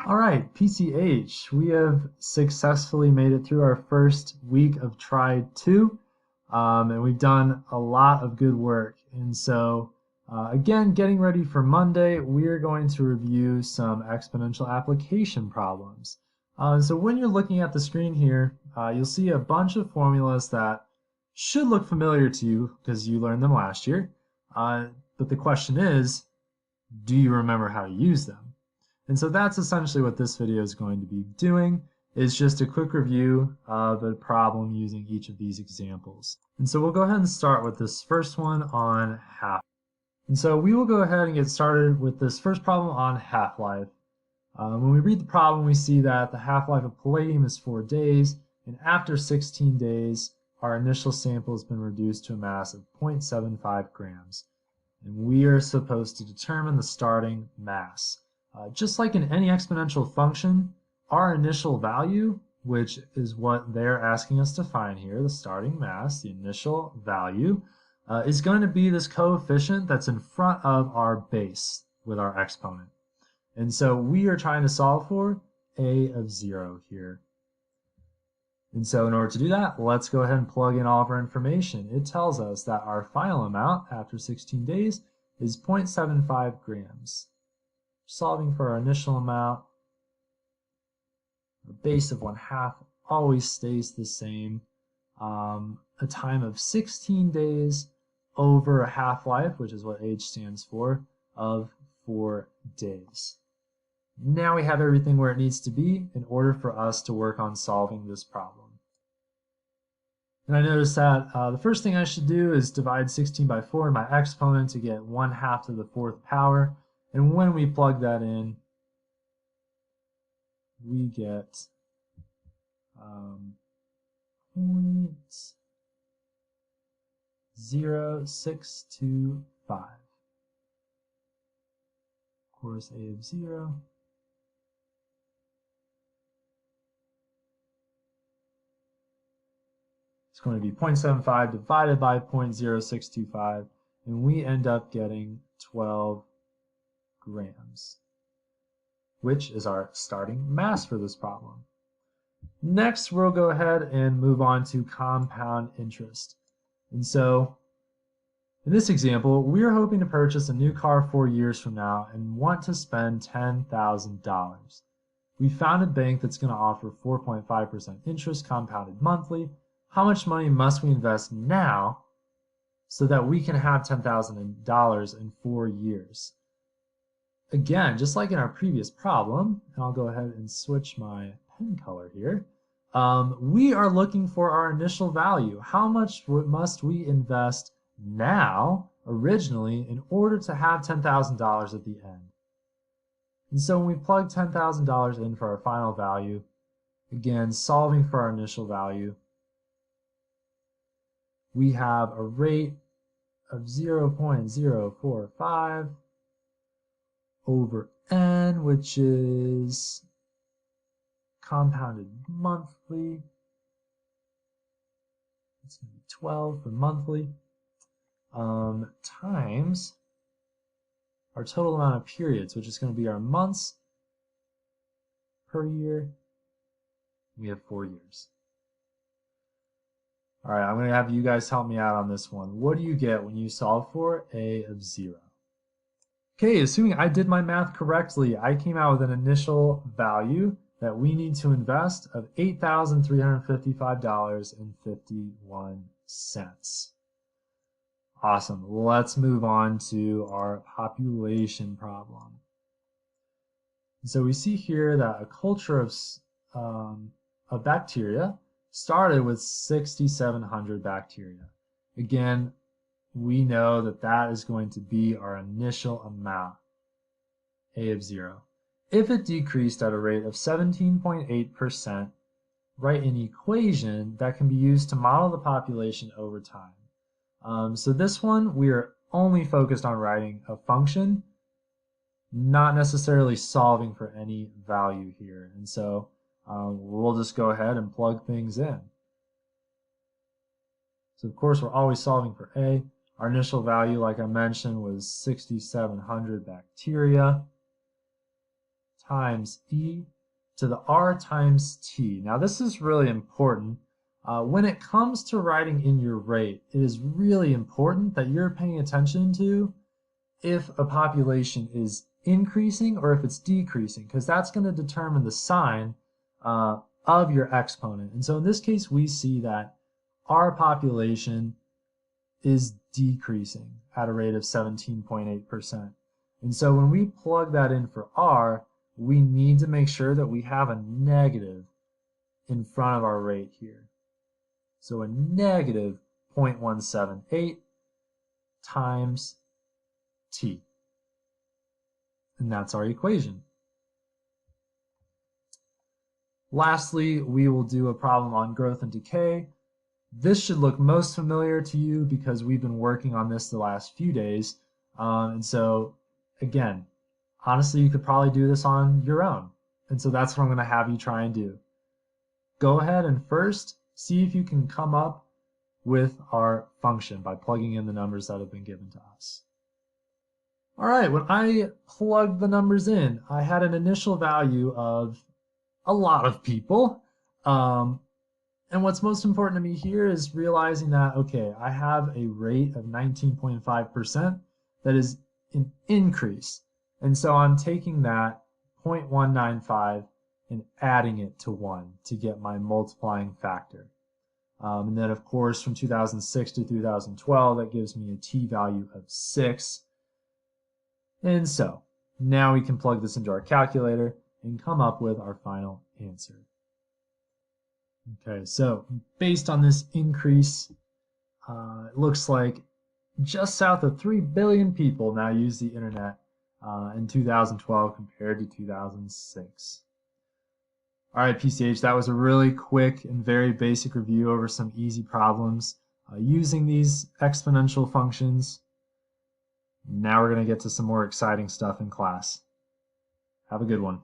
All right, PCH, we have successfully made it through our first week of Try 2, and we've done a lot of good work. And so, again, getting ready for Monday, we're going to review some exponential application problems. So when you're looking at the screen here, you'll see a bunch of formulas that should look familiar to you because you learned them last year. But the question is, do you remember how to use them? And so that's essentially what this video is going to be doing, is just a quick review of the problem using each of these examples. And so we'll go ahead and start with this first one on half. And so we will go ahead and get started with this first problem on half-life. When we read the problem, we see that the half-life of palladium is 4 days, and after 16 days, our initial sample has been reduced to a mass of 0.75 grams. And we are supposed to determine the starting mass. Just like in any exponential function, our initial value, which is what they're asking us to find here, the starting mass, the initial value, is going to be this coefficient that's in front of our base with our exponent. And so we are trying to solve for a of 0 here. And so in order to do that, let's go ahead and plug in all of our information. It tells us that our final amount after 16 days is 0.75 grams. Solving for our initial amount, the base of 1/2 always stays the same. A time of 16 days over a half-life, which is what H stands for, of 4 days. Now we have everything where it needs to be in order for us to work on solving this problem. And I noticed that the first thing I should do is divide 16 by 4 in my exponent to get 1/2 to the 4th power. And when we plug that in, we get 0.0625. Of course, a of 0 is going to be 0.75 divided by 0.0625, and we end up getting 12 grams, which is our starting mass for this problem. Next, we'll go ahead and move on to compound interest. And so, in this example, we're hoping to purchase a new car 4 years from now and want to spend $10,000. We found a bank that's going to offer 4.5% interest compounded monthly. How much money must we invest now so that we can have $10,000 in 4 years? Again, just like in our previous problem, and I'll go ahead and switch my pen color here, we are looking for our initial value. How much must we invest now, originally, in order to have $10,000 at the end? And so when we plug $10,000 in for our final value, again, solving for our initial value, we have a rate of 0.045 over n, which is compounded monthly. It's going to be 12 for monthly, times our total amount of periods, which is going to be our months per year. We have 4 years. All right, I'm going to have you guys help me out on this one. What do you get when you solve for a of 0? Okay, assuming I did my math correctly, I came out with an initial value that we need to invest of $8,355.51. Awesome. Let's move on to our population problem. So we see here that a culture of bacteria started with 6,700 bacteria. Again, we know that that is going to be our initial amount, a of 0. If it decreased at a rate of 17.8%, write an equation that can be used to model the population over time. So this one, we are only focused on writing a function, not necessarily solving for any value here. And so we'll just go ahead and plug things in. So of course, we're always solving for a. Our initial value, like I mentioned, was 6,700 bacteria times e to the r times t. Now this is really important. When it comes to writing in your rate, it is really important that you're paying attention to if a population is increasing or if it's decreasing, because that's going to determine the sign of your exponent. And so in this case, we see that our population is decreasing at a rate of 17.8%. And so when we plug that in for r, we need to make sure that we have a negative in front of our rate here. So a negative 0.178 times t. And that's our equation. Lastly, we will do a problem on growth and decay. This should look most familiar to you because we've been working on this the last few days. And so, again, honestly, you could probably do this on your own. And so that's what I'm going to have you try and do. Go ahead and first see if you can come up with our function by plugging in the numbers that have been given to us. All right, when I plugged the numbers in, I had an initial value of a lot of people. And what's most important to me here is realizing that, okay, I have a rate of 19.5% that is an increase. And so I'm taking that 0.195 and adding it to 1 to get my multiplying factor. And then, of course, from 2006 to 2012, that gives me a t-value of 6. And so now we can plug this into our calculator and come up with our final answer. Okay, so based on this increase, it looks like just south of 3 billion people now use the internet in 2012 compared to 2006. All right, PCH, that was a really quick and very basic review over some easy problems using these exponential functions. Now we're going to get to some more exciting stuff in class. Have a good one.